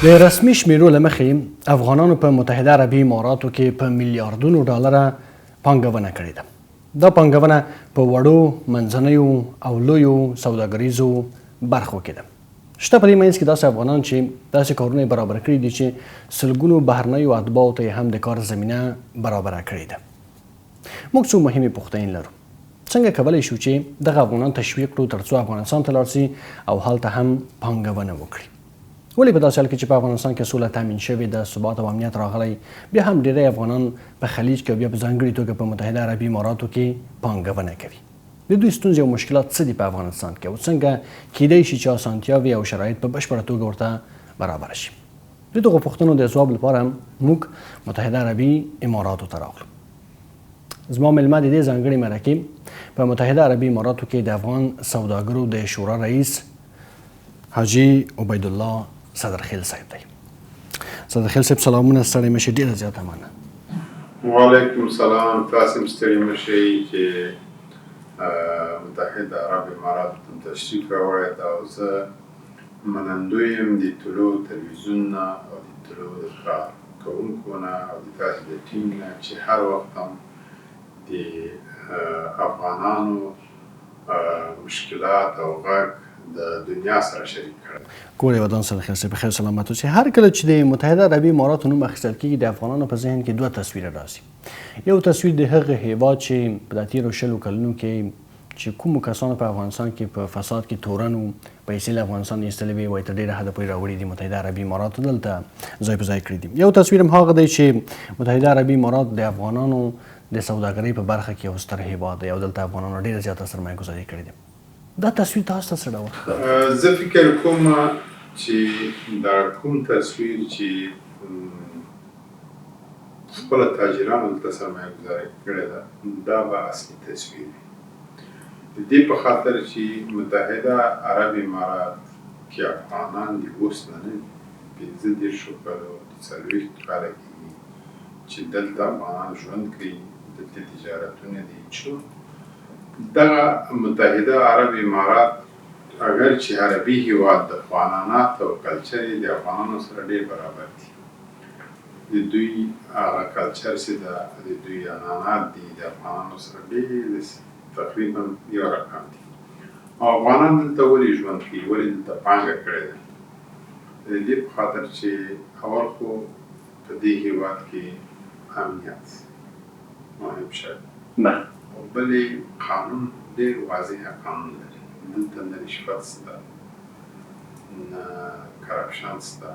د رسمي شمیرو له مخې افغانانو په متحده عربي اماراتو کې په میلیارډونو ډالره پانګونه کړې ده. دا پانګونه په وړو، منځنیو او لویو سوداګریزو برخو کې ده. شته په دې منځ کې داسې افغانان چې داسې کارونه برابر کړي دي چې سلګونو بهرنیو اتباعو ته هم د کار زمینه برابره کړې ده. موږ څو مهمې پوښتنې لرو. څنګه کولی شو چې دغه افغانان تشویق کړو تر څو افغانستان ته لاړ شي او هلته هم پانګونه وکړي؟ ولې په داسې حال کې چې په افغانستان کې سوله تامین شوې ده، ثبات او امنیت راغلی، بیا هم ډېری افغانان په خلیج کې او بیا په ځانګړې توګه په متحده عربي اماراتو کې پانګونه کوي؟ د دوی ستونزې او مشکلات څه دي په افغانستان کې او څنګه کیدای شي چې اسانتیاوې او شرایط په بشپړه توګه ورته برابر شي؟ د دغو پوښتنو د ځواب لپاره موږ متحده عربي اماراتو ته راغلو. زما مېلمه د دې ځانګړې مرکې په متحده عربي اماراتو کې د افغان سوداګرو د شورا رئیس حاجي عبیدالله صدرخیل صاحب دی. صدرخیل صاحب سلامونه، ستړي مشئ، ډېره زیاته مننه. وعلیکم السلام. تاسو هم ستړي مشئ چې متحده عرب امارات ته تشریف راوړی او زه منندوی یم د طلوع تلویزیون نه او د طلوع د کار کوونکو نه او د تاسو د ټیم نه چې هر وخت هم د افغانانو مشکلات او غږ د دنیا سره شریک کړی. کور یې ودان صدرخیل صاحب بخیر سلامت اوسئ. هر کله چې د متحده عربي اماراتو نوم اخیستل کېږي د افغانانو په ذهن کې دوه تصویره راځي. یو تصویر د هغه هیواد چې په تېرو 20 کلونو کې چې کومو کسانو په افغانستان کې په فساد کې تورن و، پیسې له افغانستان ایستلې وې، وایي تر ډېره حده پورې راوړي دي متحده عربي اماراتو دلته ځای په ځای کړي دي. یو تصویر هم هغه دی چې متحده عربي امارات د افغانانو د سوداګرۍ په برخه کې یو ستر هیواد دی او دلته افغانانو ډېره زیاته سرمایه ګذاري کړې ده. دا تصویر تاسو ته څه ډول؟ زه فکر کوم چې دا کوم تصویر چې خپله تاجرانو دلته سرمایه ګذاري کړې ده دا به اصلي تصویر وي. د دې په خاطر چې متحده عرب امارات کې افغانان د اوس نه نه 15 کالو د 40 کاله کېږي چې دلته افغانان ژوند کوي، دلته تجارتونه دي. چې دغه متحده عرب امارات اگر چې عربي هیواد د افغانانات او کلچر یې د افغانانو سره ډېر برابر دي. د دوی هغه کلچر چې د دوی عنعنات دي د افغانانو سره ډېر تقریبا یو رقم دي. او افغانان دلته ولې ژوند کوي، ولې دلته پانګه کړې ده؟ د دې په خاطر چې اول خو په دې هیواد کې امنیت مهم شی او بلې قانون ډېر واضح قانون لري. دلته نه رشوت شته، نه کرپشن شته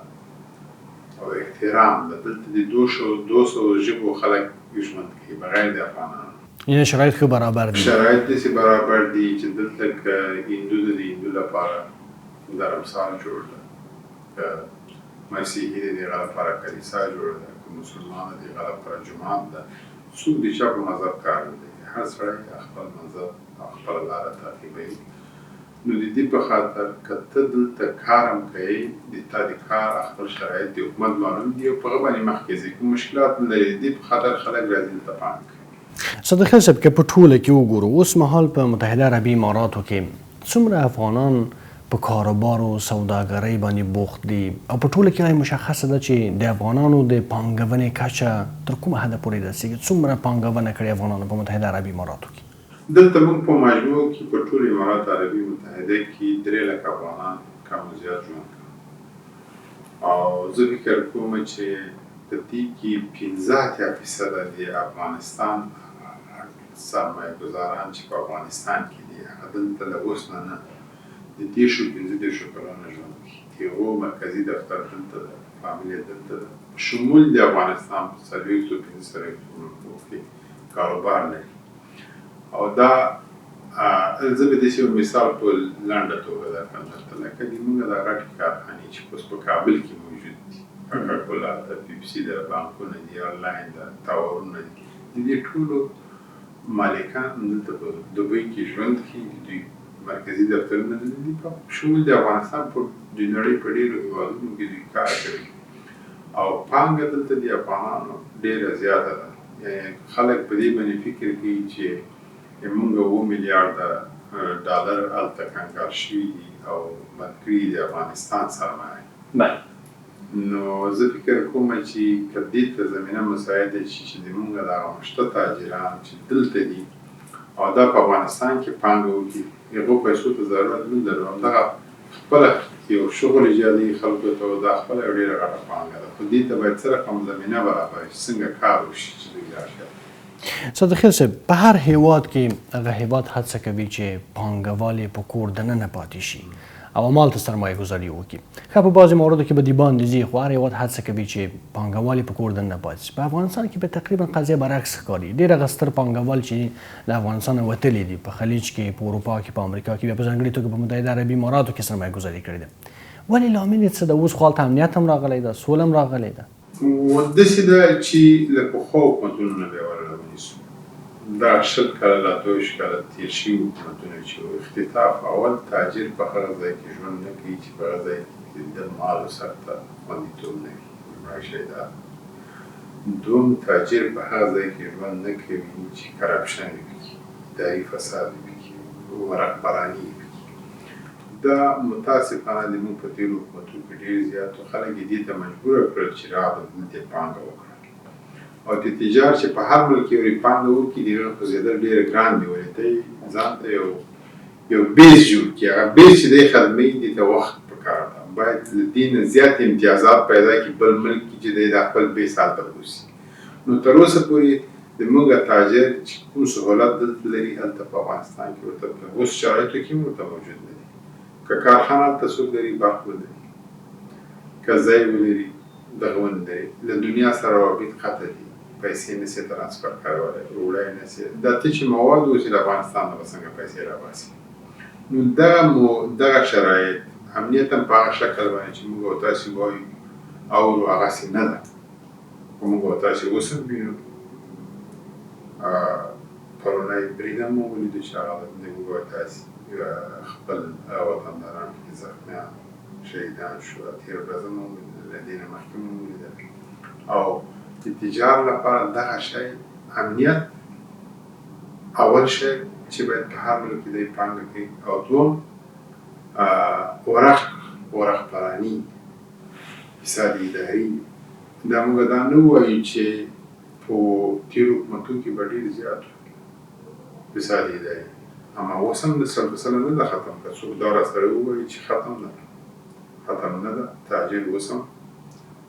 او احترام ده. دلته د 200 ژبو خلک ژوند کوي بغیر د افغانانو. یعنې شرایط ښه برابر دي. شرایط داسې برابر دي چې دلته که هندو د هندو لپاره درمسال جوړ ده، که مسیحي د هغه لپاره کلیسا جوړه ده، که مسلمان د هغه لپاره جومات ده. څوک د چا په مذهب کار نه دی، هر سړی خپل مذهب او خپله لاره تعقیبوي. نو د دې په خاطر که ته دلته کار هم کوې د تا د کار خپل شرایط د حکومت معلوم دي او په هغه باندې مخکې ځي، کوم مشکلات نه لري. د دې په خاطر خلک راځي دلته پانګه کوي. صدرخیل صاحب که په ټوله کې وګورو اوس مهال په متحده عربي اماراتو کې څومره افغانان په کاروبار او سوداګرۍ باندې بوخت دي او په ټوله کې مشخصه ده چې د افغانانو د پانګونې کچه تر کومه حده پورې رسیږي؟ څومره پانګونه کړې افغانانو په متحده عربي اماراتو کې؟ دلته موږ په مجموع کې په ټول امارات عربي متحده کې 3 لک افغانان کم و زیات ژوند کوي او زه فکر کوم چې په دې کې 15% د افغانستان سرمایه گذاران چې په افغانستان کې دي هغه دلته له اوس نه د 15 کلونو ژوند کوي. د یو مرکزي دفتر دلته ده، فامیل دلته ده، شمول د افغانستان په 415 کې کاروبار لري. او دا زه به داسې یو مثال په لنډه توګه درکړم درته، لکه د موږ دا غټې کارخانې چې اوس په کابل کې موجود دي، کوکاکولا ده، پیپسي ده، بانکونه دي، ایرلاین ده، ټاورونه دي، د دې ټولو مالکان دلته په دوبۍ کې ژوند کوي. د دوی مرکزي دفترونه دي په شمول د افغانستان په د نړۍ په ډېرو هېوادونو کې دوی کار کوي او پانګه دلته د افغانانو ډېره زیاته ده. یعنې خلک په دې باندې فکر کوي چې موږ 7 میلیارډه ډالر هلته کنګال شوي دي او بند کړي د افغانستان سرمایه. نو زه فکر کوم چې که دې ته زمینه مساعده شي چې زموږ دغه مشته تاجران چې دلته دي او دا په افغانستان کې پانګه وکړي، هغو پیسو ته ضرورت نه لرو، همدغه خپله یو شغل ایجادي خلکو ته، دا خپله یو ډېره غټه پانګه ده، خو دې ته باید څه رقم زمینه برابره شي، څنګه کار وشي چې دوی راشي. صادق خیل صاحب، په هر هیواد کې هغه هیواد هڅه کوي چې پانګوال یې په کور دننه پاتې شي او همالته سرمایه ګذاري وکړي. ښه په بعضې موردو کې به د باندې ځي، خو هر هیواد هڅه کوي چې پانګوال یې په کور دننه پاتې شي. په افغانستان کې به تقریبا قضیه برعکس ښکاري. ډېر هغه ستر پانګوال چې له افغانستانه وتلي دي، په خلیج کې، په اروپا کې، په امریکا کې، بیا په ځانګړې توګه په متحده عربي اماراتو کې سرمایه ګذاري کړې ده. ولې لامل یې څه ده؟ اوس خو هلته امنیت هم راغلی ده، سوله هم راغلی ده. داسې ده چې له پخوا حکومتونو نه بیا ونیسو. دا 20 کاله لا 22 کاله تېر شوي حکومتونه چې اختطاف، اول تاجر په هغه ځای کې ژوند نه کوي چې په هغه ځای کې د مالو سرته خوندیتوب نه وي، لومړی شی دا. دوم، تاجر په هغه ځای کې ژوند نه کوي چې کرپشن وکړي، اداري فساد وکړي، ورقبراني وکړي. دا متاسفانه زموږ په تېرو حکومتونو کې ډېر زیاتو خلک یې دې ته مجبوره کړل چې راغلل دلته پانګه وکړه. او د تجار چې په هر ملک یې ورې پانګه وکړي، د هغه خوځېدل ډېر ګران دي، ولې ته یې ځان ته یو بیس جوړ کړي. هغه بیس چې دی خدموي، دې ته وخت پکار ده، باید له دې نه زیات امتیازات پیدا کړي بل ملک کې چې دی دا خپل بیس هلته بوسي. نو تر اوسه پورې زموږ تاجر چې کوم سهولت دلته لري، هلته په افغانستان کې ورته په اوس شرایطو کې ورته موجود نه دي. که کارخانه هلته څوک لري، برق ولري، که ځای ولري، دغه ولري، له دنیا سره روابط قطع دي، پیسې نشي ترانسفر کولی، وړی نشي. دا ته چې مواد اوسي له افغانستان نه به څنګه پیسې راباسي؟ نو دغه شرایط، امنیت هم په هغه شکل باندې چې موږ او تاسې وایو اورو، هغسې نه ده. خو موږ او تاسې اوس هم وینو. پرونی برید هم مو ولیدو چې هغه د موږ او تاسې خپل وطنداران پکې زخمیان، شهیدان شو. تېره ورځ هم له دې نه مخکې مو ولیدل. او د تجار لپاره دغه شی امنیت اول شی چې باید په هر ملک کې دی پانګه کوي، او دوم ورقبراني، فساد اداري. دا موږ دا نه وایو چې په تېرو حکومتونو کې به ډېر زیات فساد اداري، اما اوس هم د 100% نه ده ختم. که څوک دا راسره ووایي چې ختم نه ده، تاجر اوس هم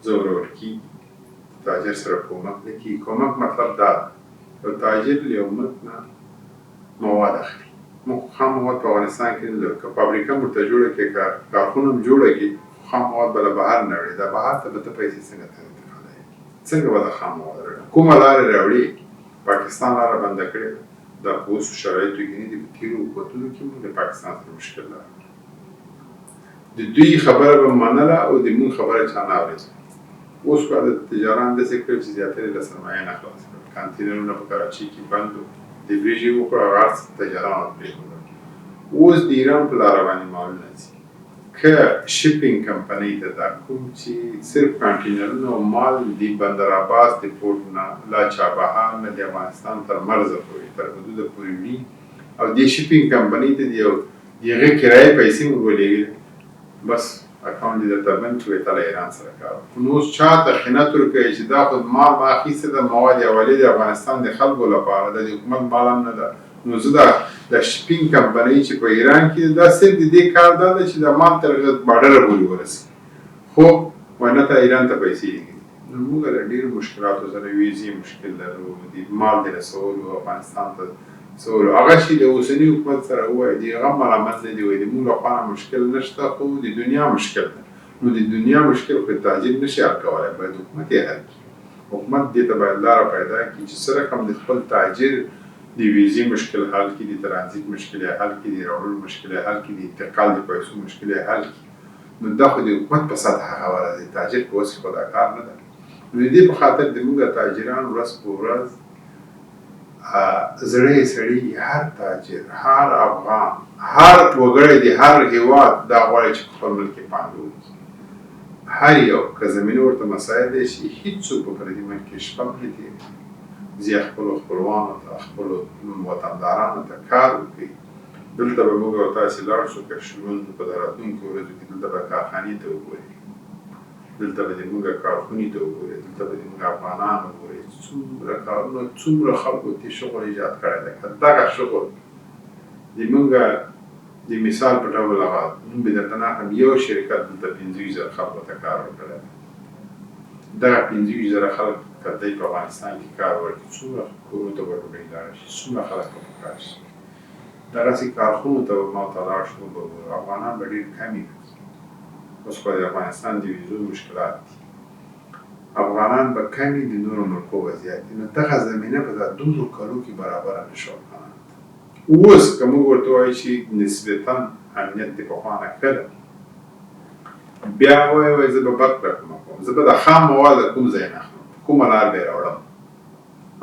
زورور کېږي، تاجر سره کومک نه کېږي. کومک مطلب دا ده، یو تاجر له یو ملک نه مواد اخلي. موږ خام مواد په افغانستان کې نه لرو. که فابریکه هم ورته جوړه کړي، کارخونه هم جوړه کړي، خام مواد به له بهر نه راوړي. دا بهر ته به ته پیسې څنګه انتقالوي؟ څنګه به دا خام مواد راوړي؟ کومه لاره راوړي؟ پاکستان لاره بنده کړې ده. دا په اوسو شرایطو کې نه دي. په تېرو حکومتونو کې موږ د پاکستان سره مشکل لرو. د دوی خبره به منله او د موږ خبره چا نه اورېده. اوس به د تجاران داسې کړل چې زیاترې له سرمایه نه خلاص کړل. کانتینرونه په کراچۍ کې بند وو، د وریجې وکړو، هغه هر څه تجارانو پرېښودل. اوس د ایران په لاره باندې مالونه ځي. که شپینګ کمپنۍ ته دا کوم چې صرف کانټینرونه او مال د بندر عباس د پورټ نه لا چابهار نه د افغانستان تر مرزه پورې، تر حدوده پورې وي، او دې شپینګ کمپنۍ ته د هغې کرایې پیسې مو ولېږلې، بس اکاونټ دې درته بند کړو، ته له ایران سره کار وکړو. نو اوس چاته خیانت ورکوي چې دا خو مال ما اخیستی ده، مواد یې اولې د افغانستان د خلکو لپاره ده، د حکومت مال هم نه ده. نو زه د شپینګ کمپنۍ چې په ایران کې دا صرف د دې کار دا ده چې د مال تر بارډره پورې ورسي، خو وینه ته ایران ته پیسې لېږي. نو موږ له ډېرو مشکلاتو سره ویزې مشکل لرو، د مال د رسولو افغانستان ته رسولو. هغه چې د اوسني حکومت سره ووایي د هغه ملامت نه دي، وایي د موږ لخوا مشکل نشته، خو د دنیا مشکل ده. نو د دنیا مشکل خو تاجر نشي حل کولی، باید حکومت یې حل کړي. حکومت دې ته باید لاره پیدا کړي چې څه رقم د خپل تاجر د ویزې مشکل حل کړي، د ترانزیت مشکل یې حل کړي، د راوړلو مشکل یې حل کړي، د انتقال د پیسو مشکل یې حل کړي. نو دا خو د حکومت په سطحه خبره ده، د تاجر په وس کې خو دا کار نه ده. نو د دې په خاطر د موږ تاجران ورځ په ورځ زړه یې سړي، هر تاجر، هر افغان، هر وګړی د هر هېواد دا غواړي چې په خپل ملک کې پانګه وکړي. هر یو که زمینه ورته مساعده شي، هېڅوک په پردي ملک کې شپه نه تېروي. زه خپلو خپلوانو ته، خپلو وطندارانو ته کار وکړي. دلته به موږ او تاسې لاړ شو، که شلون په راتلونکو ورځو کې دلته به کارخانې ته وګورئ. دلته به دې موږ کارخونې ته وګورئ، دلته به دې موږ افغانان وګورئ، څومره کارونه، څومره خلکو دې شغل ایجاد کړی دی. که دغه شغل د موږ د مثال په ډول هغه نوم به درته ناخلم، یو شرکت دلته 25,000 خلکو ته کار ورکړی دی. دغه 25,000 خلک که دی په افغانستان کې کار ورکړي، څومره کورونو ته به ډوډۍ لاړه شي، څومره خلک به په کار شي. دغسې کارخونو ته به ما ته لاړ شو، به افغانان به ډېر کم وي. اوس خو د افغانستان د ویزو مشکلات دي، افغانان به کم وي، د نورو ملکو به زیات وي. نو دغه زمینه به دا دومره کالو کې برابره نه شو افغانان ته. اوس که موږ ورته وایو چې نسبتا امنیت د پخوا نه ښه ده، بیا وایي زه به بد رقمه کوم، زه به د خام مواد کوم ځای نه اخلم، کومه لار به یې راوړم،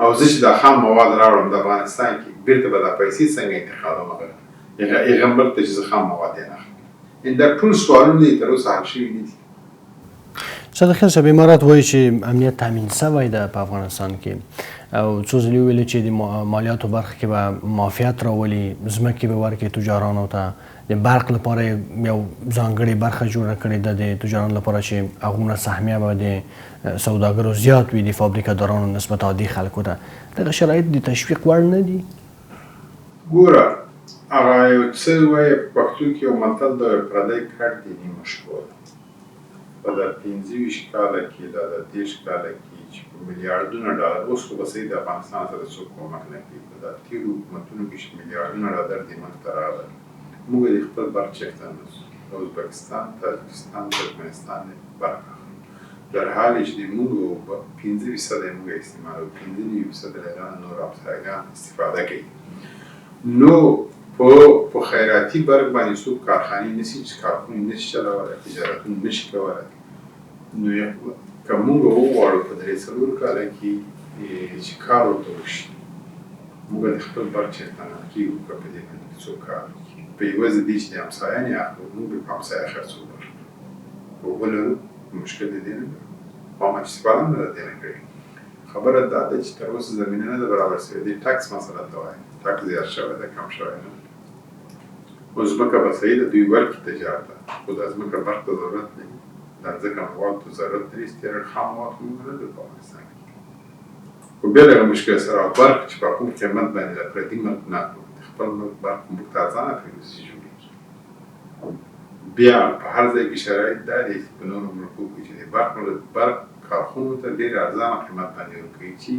او زه چې دا خام مواد راوړم د افغانستان کې بیرته به دا پیسې څنګه انتقالوم هغه بل ته چې زه خام مواد یې نه اخلم. دا ټول سوالونه یې تر اوسه حل شوي نه دي. صادق خان صاحب، امارات وایي چې امنیت تامین شوی ده په افغانستان کې، او څو ځلې ویلي چې د مالیاتو برخه کې به معافیت راولي، ځمکې به ورکړي تجارانو ته، د برق لپاره یو ځانګړې برخه جوړه کړې ده د تجارانو لپاره چې هغومره سهمیه به د سوداګرو زیات وي د فابریکه دارانو نسبت عادي خلکو ته. دغه شرایط د تشویق وړ نه دي؟ ګوره، هغه یو څه وایي په پښتو کې یو متل دی، پردی کټ د نیمه شپو ده. په دا 25 کاله کې، دا 30 کاله کې چې په میلیاردونه ډالر، اوس خو به صحیح د افغانستان سره څوک کومک نه کوي، په دا تېرو حکومتونو کې چې میلیاردونه ډالر دې موږ ته راغلل، موږ د خپل برق چېرته نه ځو، ازبکستان، تاجکستان، ترکمنستان برق اخلو، در حالی چې د موږ 15% یې موږ استعمالوو، 15% له ایران نور همسایګان استفاده کوي. نو په خیراتي برق باندې څوک کارخانې نشي، کارخونې نشي چلولی، تجارتونه نشي کولی. نو که موږ وغواړو په 3-4 کاله کې چې کار ورته وشي، موږ د خپل برق چېرته نه کېږو که په دې باندې څوک کار وکړي. په عوض دې چې د همسایه نه اخلو، موږ به په همسایه خرڅ وکړو، اوبه لرو، مشکل د دې نه لرو، خامه استفاده هم نه ده دې نه کړې. خبره دا ده چې تر اوسه زمینه نه ده برابر شوې. دې ټکس مسله ته وایي، ټکس زیات شوی ده، کم شوی نه. اوس ځمکه به صحیح ده، دوی ورکړي تجارت ته، خو دا ځمکه برق ته ضرورت نه وي، دا ځکه موادو ته ضرورت لري، استیراد خام مواد خو موږ نه لرو په افغانستان کې. خو بیا دغه مشکل سره برق چې په کوم قیمت باندې د پردي ملک نه اخلو، خپل ملک برق موږ ته ارزانه پرېږدو چې جوړېږي. بیا په هر ځای کې شرایط دا دی چې په نورو ملکو کې چې د برق کارخونو ته ډېر ارزانه قیمت باندې ورکوي چې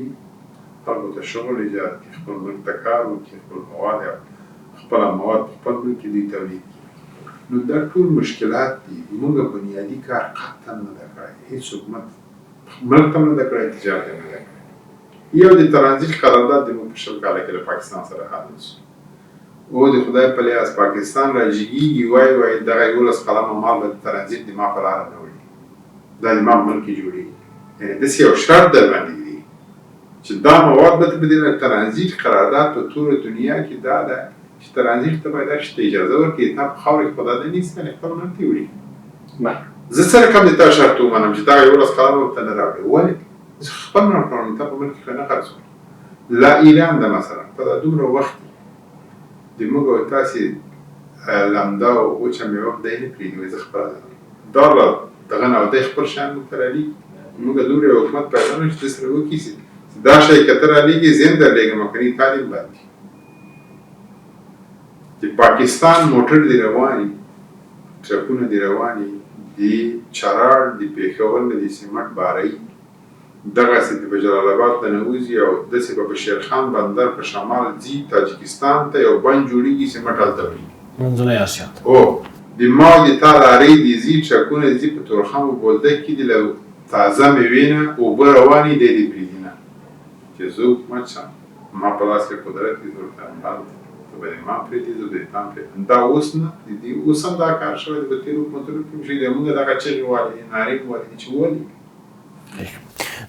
خلکو ته شغل ایجاد کړي، خپل ملک ته کار وکړي، خپل مواد خپله مواد په خپل ملک کې دوی تولید کړي. نو دا ټول مشکلات دي. موږ بنیادي کار قطعا نه ده کړی، هېڅ حکومت ملک ته هم نه ده کړی، تجارت هم نه ده کړی. یو د ترانزیت قرارداد د موږ په 20 کاله کې له پاکستان سره حل شو. او د خدای په لیاس پاکستان راجګېږي، وایي دغه 11 قلمه مال به د ترانزیت د ما په لاره نه وړي، دا د ما په ملک کې جوړېږي. یعنې داسې یو شرط در باندې دی چې دا مواد به ته په دې ترانزیت قرارداد په ټوله دنیا کې دا ده چې ترانزیت ته باید هر اجازه ورکړي، تا په خاوره کې خو دا نه نیسي، کنې خپل ملک ته وړي. زه څه رقم د تا شرط ومنم چې دغه 11 قلمه به ته نه راوړې، ولې؟ زه خپل ملک راوړم، تا په ملک کې نه خرڅوم. لا ایران ده مثلا په دا دومره وخت د موږ او تاسې لمده او وچه مېوه خدای نه پرېږدي، زه خپله دا دغه نه او دی خپل شیان موږ ته رالیږي. موږ دومره یو حکومت پیدا نه چې سره وکړي دا شی که ته رالیږي زه هم درلیږم، کنې تعلیم بند دي. د پاکستان موټر دی رواني، ټرکونه دی رواني، د چراړ د پېښور نه د سیمټ بارۍ دغسې د په جلال آباد ته ننوځي او داسې په بشیرخان بندر په شمال ځي تاجکستان ته، یو بند جوړېږي سیمټ هلته وړي منځنۍ اسیا ته. د ما د تا لارۍ دې ځي، ټرکونه ځي په تورخم و بولدک کې دي، له تازه مېوې نه اوبه روانې دی دې پرېږدي نه چې زه حکومت شم، ما په لاس کې قدرت دي، زه ورته هلته ته به دې ما پرېږدي، زه به دې تا هم پرېږدم. دا اوس نه دي، اوس هم دا کار شوی دی، په تېرو حکومتونو کې هم شوي دي. موږ دغه چغې والې نارې والې دي چې ولې.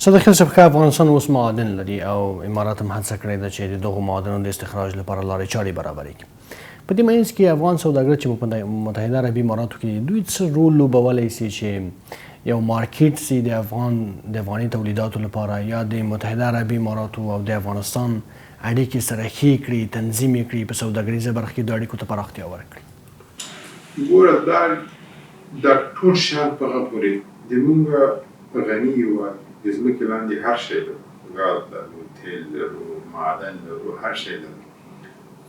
صادق خان صاحب، افغانستان اوس معادن لري او امارات هم هڅه کړې ده چې د دغو معادنو د استخراج لپاره لارې چارې برابرې کړي. په دې منځ کې افغان سوداګر چې په متحده عربي اماراتو کې دوی څه رول لوبولی سي چې یو مارکیټ سي د افغاني تولیداتو لپاره، یا د متحده عربي اماراتو او د افغانستان اړیکې سره ښې کړي، تنظیم یې کړي، په سوداګریزه برخه کې د اړیکو ته پراختیا ورکړي؟ ګوره دا ټول شیان په هغه پورې زموږ غني هېواد د ځمکې لاندې هر شی لرو، ګاز لرو، تیل لرو، معدن لرو، هر شی لرو،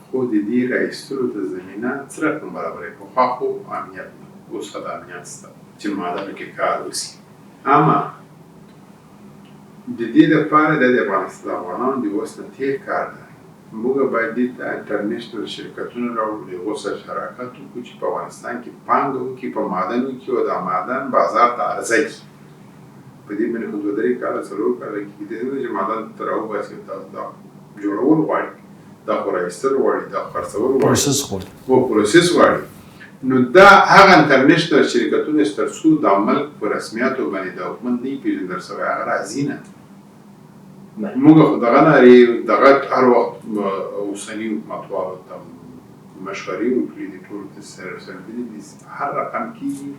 خو د دې را ایستلو ته زمینه څه رقم برابروي؟ پخوا خو امنیت نه، اوس خو د امنیت شته چې معدنو کې کار وشي. اما د دې لپاره د افغانانو د وس نه تېر کار دی. موږ باید دې ته انټرنیشنل شرکتونه راوړو، د هغو سره شراکت وکړو چې په افغانستان کې پانګه وکړي، په معدن وکړي او د معدن بازار ته عرضه کړي. په دې باندې خو 2-3 کاله 4 کاله کېږي چې معدن ته راوباسي، دا جوړول غواړي، دا خو را ایستل غواړي، دا خرڅول غواړي، پروسس غواړي. نو دا هغه انټرنیشنل شرکتونه چې تر څو د ملک په رسمیاتو باندې د حکومت نه وي پېژندل شوی، هغه راځي نه. موږ خو دغه دغه هر وخت اوسني حکومتوالو ته مشورې وکړي، د ټولو ته سربېلې دي، هر رقم کېږي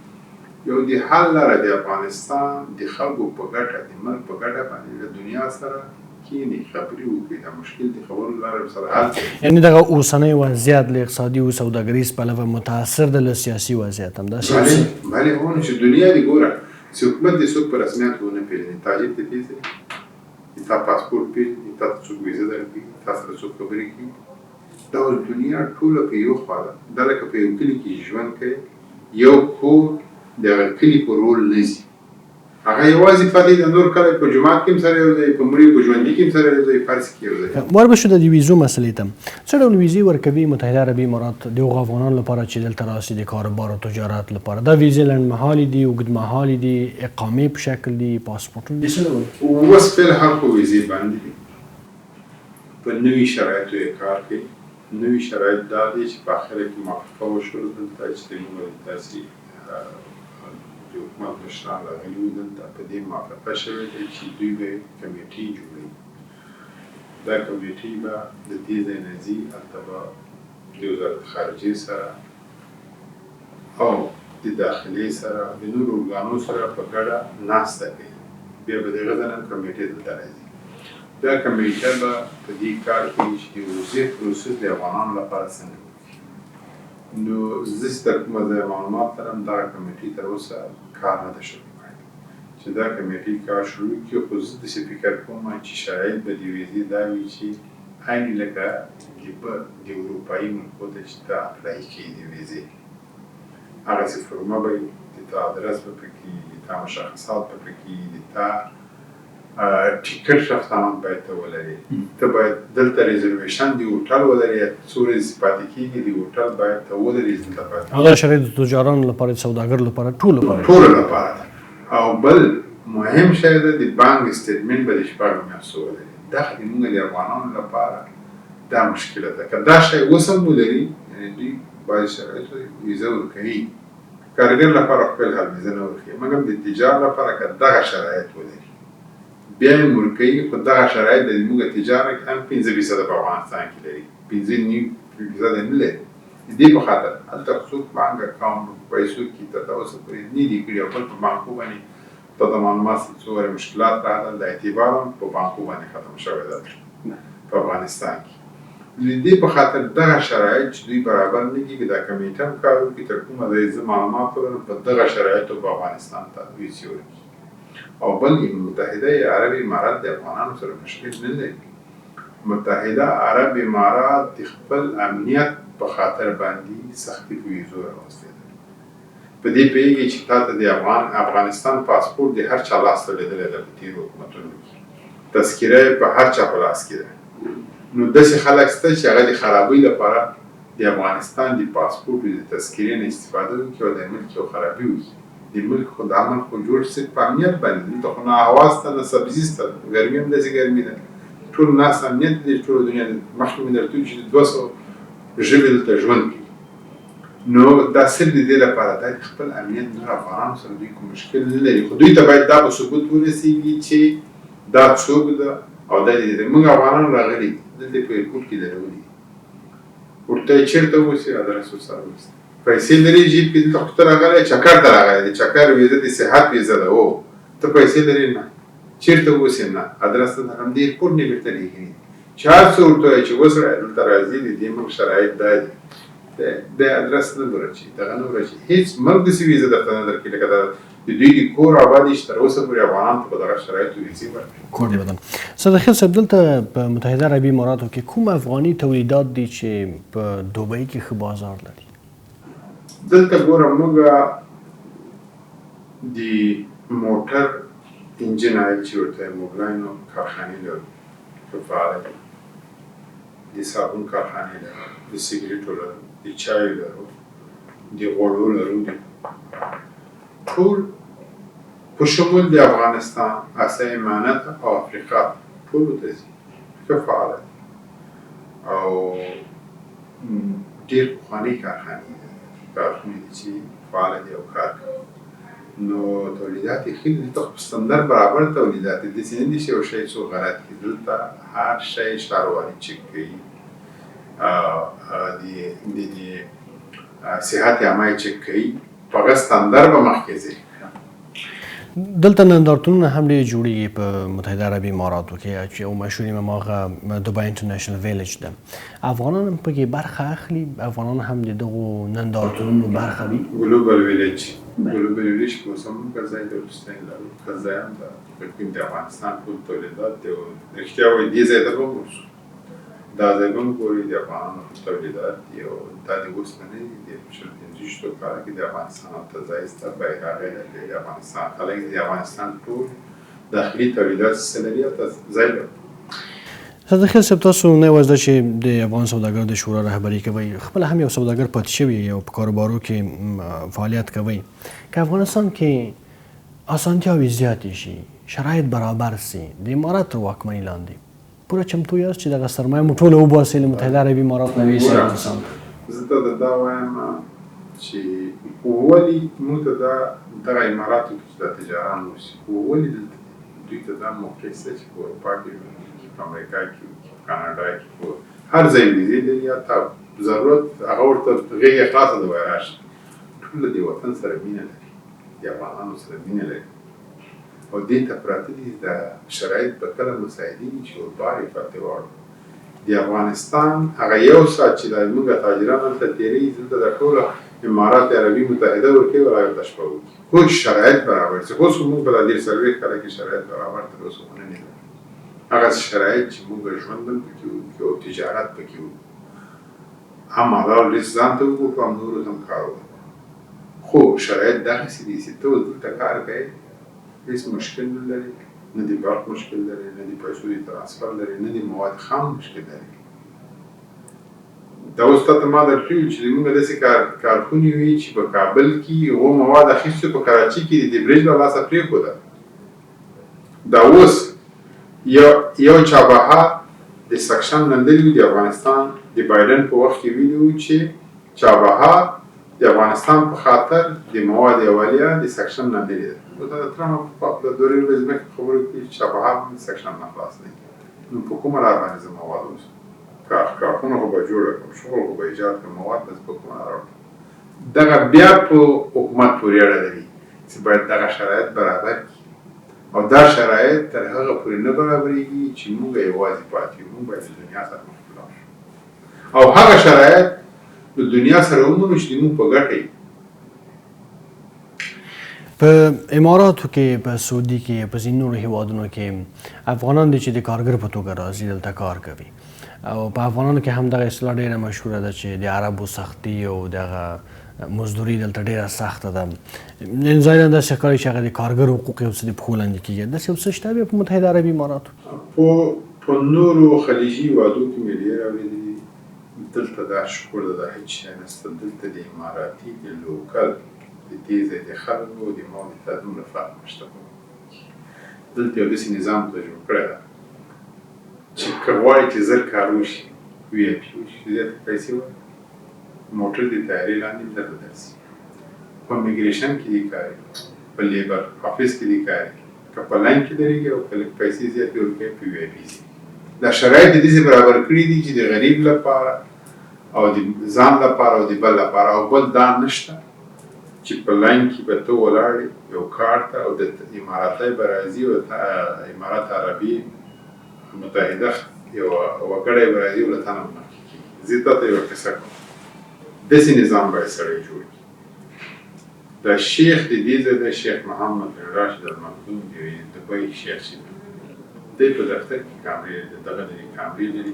یو د حل لاره د افغانستان د خلکو په ګټه، د ملک په ګټه باندې له دنیا سره کینی خبرې وکړي، دا مشکل د خبرو لاره سره حل کړي. یعنی دغه اوسنی وضعیت له اقتصادي او سوداګریز پلوه متاثر دی له سیاسي وضعیت هم داسې؟ بله هونه چې دنیا دې ګوره چې حکومت دې څوک په رسمیت ونه پېژني، تاجک دې پېژني، تا پاسپورټ پېژني، تا ته څوک ویزه درکړي، تا سره څوک خبرې کوي. دا اوس دنیا ټوله په یو خوا ده. دا لکه په یو کلي کې ژوند کوي، یو کور د هغه کلي په رول نه ځي، هغه یوازې پاتې د نور کلی په جومات کې هم سره یو ځای، په مړي په ژوندي کې هم سره یو ځای، فرض کې یو ځای. وربشو د ویزو مسلې ته څه ډول ویزې ورکوي متحده عربي امارات د هغو افغانانو لپاره چې دلته راسي د کاروبار او تجارت لپاره؟ دا ویزې لنډمهالې دي، اوږدمهالې دي، اقامې په شکل دي، پاسپورټونه دي، څه ډول؟ اوس فلحال خو ویزې باندې دي، په نوي شرایطو یې کار کوي. نوي شرایط دا دی چې په اخره کې موافقه وشول دلته چې موږ تاسې د حکومت مشران راغلي وو دلته، په دې موافقه شوې ده چې دوی به کمیټې جوړوي. دا کمیټې به د دې ځای نه ځي، هلته به د وزارت خارجې سره او د داخلې سره د نورو ارګانو سره په ګډه ناسته کوي، بیا به د هغه ځای نه کمیټې دلته راځي. دا کمیټه به په دې کار کوي چې د وزې پروسس د افغانانو لپاره څنګه وکړي. نو زه چې تر کومه ځایه معلومات لرم، دغه کمیټې تر اوسه کار نه ده شروع کړی. چې دا کمیټې کار شروع کړي، خو زه داسې فکر کوم چې شرایط به د ویزې دا وي چې عین لکه د اروپایي ملکو ته چې ته اپلای کوي د ویزې، هغسې فرمه به وي، د تا ادرس به پکې وي، د تا مشخصات به پکې وي، د تا ټیکټ رفتنات باید ته ولرې، ته باید دلته ریزرویشن د هوټل ولرې، څو ورځې پاتې کېږي د هوټل باید ته ولرې دلته پاتې. هغه شرایط د تجارانو لپاره، د سوداګرو لپاره، ټولو لپاره ده. او بل مهم شی ده د بانک سټیټمنټ به د 6 میاشتو ولري. دغه زموږ د افغانانو لپاره دا مشکله ده. که دا شی اوس هم ولري، یعنې دوی بعضې شرایطو ویزه ورکوي، کارګر لپاره خو فلحال ویزه نه ورکوي، مګر د تجار لپاره که دغه شرایط ولري بیا یې ورکوي، خو دغه شرایط د زموږ تجارت هم 15% په افغانستان کې لري، 15.9% نه لري. د دې په خاطر هلته څوک بانک اکاونټ په پیسو کې تر اوسه پورې نه دي کړي، او بل په بانکو باندې ته د معلومات څه څومره مشکلات راغلل، د اعتبار هم په بانکو باندې ختم شوی ده په افغانستان کې. د دې په خاطر دغه شرایط چې دوی برابر نه کېږي، دا کمیټه هم کار وکړي، تر کومه ځایه زه معلومات لرم په دغه شرایطو په افغانستان ته ویزې ورکړي. او بل متحده عرب امارات د افغانانو سره مشکل نه لري. متحده عرب امارات د خپل امنیت په خاطر باندې سختي په ویزو راوستې ده. په دې پوهېږي چې تا ته د افغانستان پاسپورټ د هر چا لاس ته لیدلی ده په تېرو حکومتونو کې، تذکره یې په هر چا په لاس کې ده. نو داسې خلک شته چې هغه د خرابۍ لپاره د افغانستان د پاسپورټ د تذکرې نه استفاده وکړي او د ملک یو خرابي وکړي. د ملک خو د امن خو جوړ شي په امنیت باندې، دلته خو نه هوا شته نه سبزي شته، ګرمي هم داسې ګرمي ده، ټول ناس امنیت دی، ټوله دنیا مخکې مې درته وویل چې 200 ژبې دلته ژوند کوي. نو دا صرف د دې لپاره دا د خپل امنیت نور افغانانو سره دوی کوم مشکل نه لري، خو دوی ته باید دا په ثبوت ورسېږي چې دا څوک ده او دا د موږ افغانان راغلي دلته په ایرپورټ کې درولي، ورته یې چېرته اوسي ادرس ورسره اوسي، پیسې لري جیب کې، دلته خو ته راغلی چکر ته راغلی د چکر ویزه د صحت ویزه ده، او ته پیسې لرې نه، چېرته اوسې نه، ادرس ته همدې ایرپورټ نه بېرته لېږلي. چې هر څه ورته وایي چې اوس دلته راځي، د دې موږ شرایط دا دي، د ادرس نه ورچي، دغه نه ورچي، هېڅ ملک داسې ویزه درته نه درکوي لکه د د دوی د کور آبادي چې تر اوسه پورې افغانانو ته په دغه شرایطو ویزې ورکوي. کور دی وطن. صدیق صاحب دلته په متحده عربي اماراتو کې کوم افغاني تولیدات دي چې په دوبۍ کې ښه بازار لري؟ دلته ګوره موږ د موټر انجن آیل چې ورته موبلاینو کارخانې لرو په فعاله دي، د صابون کارخانې لرو، د سګریټو لرو، د چایو لرو، د غوړو لرو، ټول په شمول د افغانستان، اسیا امانت او افریقا ټولو ته ځي، ښه فعاله دي او ډېر پخوانۍ کارخانې دي چې فعاله دي او کار کوي. نو تولیدات یې ښه دي، ته په ستندر برابر تولیدات دي، داسې نه دي چې یو شی څوک غلط کړي. دلته هر شی ښاروالي چک کوي، د صحت عامه یې چک کوي، په هغه ستندر به مخکې ځي. دلته نندارتونونه هم ډېر جوړیږي په متحده عربي اماراتو کې چې یو مشهور یې هماغه دوبۍ انټرنیشنل ویلیج ده. افغانان هم پکې برخه اخلي؟ افغانان هم د دغو نندارتونونو برخه وي؟ ګلوبل ویلیج په اوس هم موږ ځای د وروستۍ لرو، ښه ځای هم ده، تقریبا د افغانستان ټول تولیدات دي او رښتیا وایي دې ځای ته به ورسو، دا ځای به هم ګوري د افغانانو تولیدات دي او دا د اوسپنې د 25 کاله کې د افغانستان هلته ځای شته، بیرغ یې لري، د افغانستان خلک د افغانستان ټول داخلي تولیدات څه لري هلته ځای لري. صدیق صاحب تاسو نه یوازې دا چې د افغان سوداګرو د شورا رهبري کوئ، خپله هم یو سوداګر پاتې شوي او په کاروبارو کې فعالیت کوئ. که افغانستان کې اسانتیاوې زیاتې شي، شرایط برابر سي، د امارات تر واکمنۍ لاندې پوره چمتو یاست چې دغه سرمایه مو ټوله وباسئ له متحده عربي امارات نه ویسئ افغانستان ته؟ زه ته دا وایم چې ولې موږ ته دغه اماراتو کې چې دا تجاران وشي، ولې دلته دوی ته دا موقع شته چې په اروپا کې، په امریکا کې، په کاناډا کې، په هر ځای ویزې لري، یا تا ضرورت هغه ورته غېږه خلاصه ده وایي راشي. ټول د وطن سره مینه لري، د افغانانو سره مینه لري او دې ته پراته دي د شرایط به کله مساعدې وي چې اروپا یې فتح واړو. د افغانستان هغه یو ساعت چې دا موږ تاجران هلته تېروي، دلته د ټوله امارات عربي متحده ورکوي ولا یو شپه وکړي، خو شرایط برابر شي. اوس موږ په دې 40 کاله کې شرایط برابر تر اوسه ونه لرو. هغه شرایط چې موږ ژوند هم پکې وکړو او تجارت پکې وکړو، هم حلال رزق ځان ته وګورو، هم نورو ته هم کار وکړو. خو شرایط دغسې دي چې ته دلته کار کوې، هېڅ مشکل نه لري، نه د برق مشکل لري، نه د پیسو د ترانسفر لري، نه د مواد خام مشکل لري. دا اوس تاته ما درکړي چې موږ داسې کارخونې وي چې په کابل کې هغو مواد اخیستو، په کراچي کې د برج له لاسه پرېښوده. دا اوس یو چابهار د سکشن لندلي د افغانستان د بایدن په وخت کې ویلي چې چابهار د افغانستان په خاطر د مواد اولیه د سکشن لندلي ده. دا د ټرمپ په دورې ورځې مخکې خبرې کوي چې چابهار هم د سکشن نه خلاص دی. نو په کومه لار باندې زه مواد اوسم؟ کارخونه خو به جوړه کړم، شغل خو به ایجاد کړم، مواد به په کومه لار راوړم؟ دغه بیا په حکومت پورې اړه لري چې باید دغه شرایط برابر کړي او دا شرایط تر هغه پورې نه برابرېږي چې موږ یوازې پاتې یو. موږ باید د دنیا سره مخ لاړ شو او هغه شرایط د دنیا سره ومنو چې موږ په ګټه یو. په اماراتو کې، په سعودي کې، په ځینو نورو هیوادونو کې افغانان دي چې د کارګر په توګه راځي، دلته کار کوي او په افغانانو کې هم دغه اصطلاح ډېره مشهوره ده چې د عربو سختي او دغه مزدوري دلته ډېره سخته ده. ظاهراً داسې ښکاري چې هغه د کارګر حقوق یو څه د پښو لاندې کېږي. داسې یو څه شته بیا په متحده عربي اماراتو؟ په نورو خلیجي هیوادو کې مې ډېر اورېدلي، دلته دا شکر ده، دا هېڅ شی نشته. دلته د اماراتي د لوکل د دې ځای د خلکو د ما د ته دومره فرق نشته. دلته یو داسې نظام ته جوړ کړی ده چې که غواړې چې زر کار وشي، وي آی پي وشي، زیاتې پیسې ورکړه، موټر د طیارې لاندې هم درته درځي، په امیګریشن کې دې کار وي، په لیبر افیس کې دې کار وي، که په لاین کې درېږي او که لږ پیسې زیاتې ورکوې په وي آی پي ځي. دا شرایط یې داسې برابر کړي دي چې د غریب لپاره او د ځان لپاره او د بل لپاره، او بل دا نشته چې په لاین کې به ته ولاړې یو کار ته او د اماراتۍ به راځي او امارات عربي متحده یو وګړی به راځي او له تا نه به مخکې کېږي. زه تا ته یوه کیسه کوم، داسې نظام باید سړی جوړ کړي. د شیخ د دې ځای د شیخ محمد راشد المخزوم دی دبی شیخ چې دی په دفتر کې کامرې دغه لري کامرې لري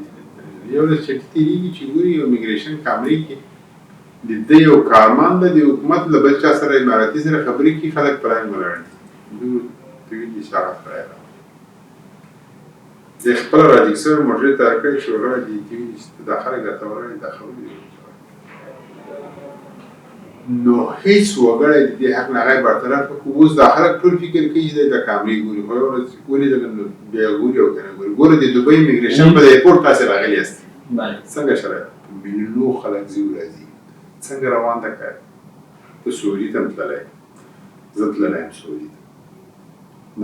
یو ورځ چې تېرېږي چې ګوري یو میګریشن کامرې کې د ده یو کارمند د حکومت له بل چا سره اماراتي سره خبرې کوي خلک په لاین ولاړ دي دوی ته ویلي چې هغه سړی راغلی د خپله راجګ شوی موټر تیار کړی چې ولاړ دي ته ویلي چې دا خلک راته ولاړ دا خبرې نو هیڅ وګړی د دې حق نه هغه برطرف کړو اوس دا خلک ټول فکر کوي چې د کامرې ګوري خو یو ورځ ولې دغه بیا ګوري او که نه ګوري ګوره د دوبۍ میګریشن په د ایرپورټ تاسې راغلي یاست څنګه شرایط میلیونو خلک ځي راځي څنګه روان ده کار ته سعودي ته م تللی زه تللی یم سعودي ته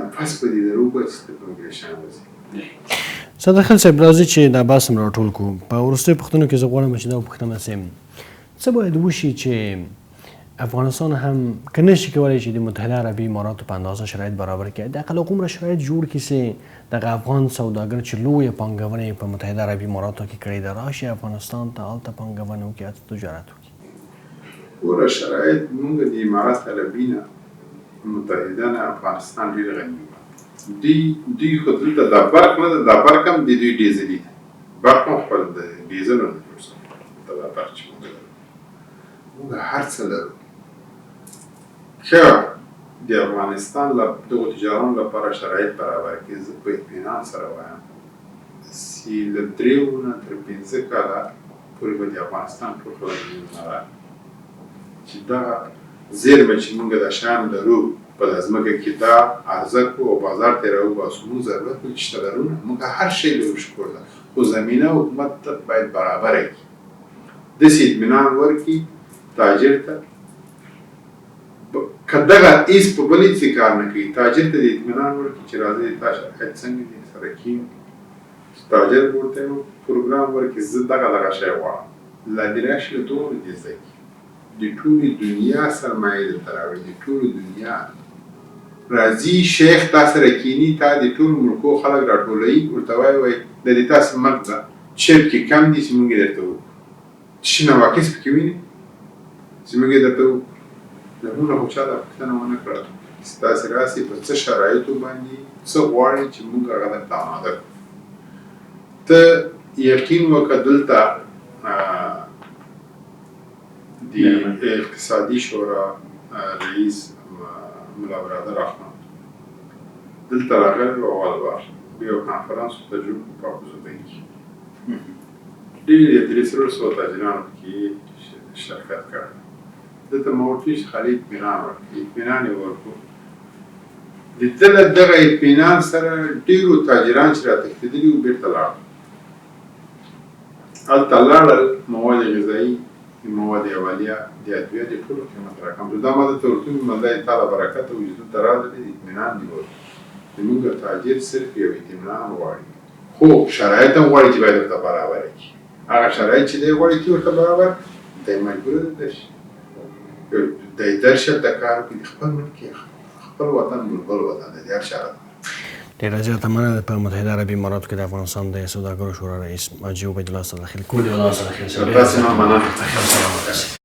نفس په دې درو بس ته په میګریشن وځي صدق خیل صاحب راځي چې دا بحث هم راټول کړو په وروستیو پوښتنو کې زه غواړم چې دا وپوښتم چې څه باید وشي چې افغانستان هم که نشي کولی چې د متحده عربي اماراتو په اندازه شرایط برابر کړي دقل هغومره شرایط جوړ کړي چې دغه افغان سوداګر چې لویه پانګونه په متحده عربي اماراتو کې کړې ده راشي افغانستان ته هلته پانګونه وکړي هلته تجارت وکړي ګوره شرایط موږ د امارات عربي نه متحده نه افغانستان ډېر غني دوی خو دلته دا برق نه ده دا برق هم د دوی ډیزلي ده برق هم خپل د ډیزلو نه جوړ شوی دا برق چې موږ لرو موږ هر څه لرو که د افغانستان دغو تجارانو لپاره شرایط برابر کړي زه په اطمینان سره وایم چې له 3 نه تر 5 کاله پورې به د افغانستان ټول خلک چې دغه زیرمه چې موږ د شیان لرو په دا ځمکه کې دا عرضه کړو او بازار ته یې راوباسو موږ ضرورت لرو چې شته لرو موږ هر شی لرو شکر ده خو زمینه حکومت ته باید برابره کړي داسې اطمینان ورکړي تاجر ته که دغه هېڅ په بل هېڅ کار نه کوي تاجر ته د اطمینان ورکړي چې راځئ تا شرایط څنګه دي سره کښېنو تاجر به ورته یو پروګرام ورکړي زه دغه شی غواړم لا دې راشي له ټولو دې زده کړي د ټولې دنیا سرمایې دلته راوړي د ټولې دنیا راځي شیخ تا سره کښېني تا د ټولو ملکو خلک راټولوي ورته وایي د دې تاسې ملک ده چپ کې کم دي چې موږ یې درته وکړو څه نواقص پکې ویني چې موږ یې درته وکړو له موږ نه خو چا دا پوښتنه ونه کړه چې تاسې راسئ په څه شرایطو باندې څه غواړئ چې موږ هغه درته آماده کړو ته یقین وکړه دلته د اقتصادي شورا رئیس ملا برادر احمد دلته راغلی و اول بار یو کانفرانس ته جوړ کړو په ابوظبي کې ډېر 300 تاجرانو کې شرکت کړی دلته ما ورته وویل چې خالي اطمینان ورکړي اطمینان یې ورکړو د ده له دغه اطمینان سره ډېرو تاجران چې راتښتېدلي وو بېرته لاړل هلته لاړل مواد غذایي مواد اولیه د ادویه د ټولو قیمت راکم شو دا ما درته ورته وویل مله یې تعالی برکت او چې دلته راغلې اطمینان دې ورکړو زموږ تاجر صرف یو اطمینان غواړي خو شرایط هم غواړي چې باید ورته برابر کړي هغه شرایط چې دی غواړي چې ورته برابر دی مجبوره ده درشي دی درشه د کار وکړي خپل ملک خپل وطن بلبل وطن دی هر شرط ډېره زیاته مننه په متحده عربي اماراتو کې د افغانستان د سوداګرو شورا رئیس حاجي عبیدالله صدخیل کول تاسې هم مننه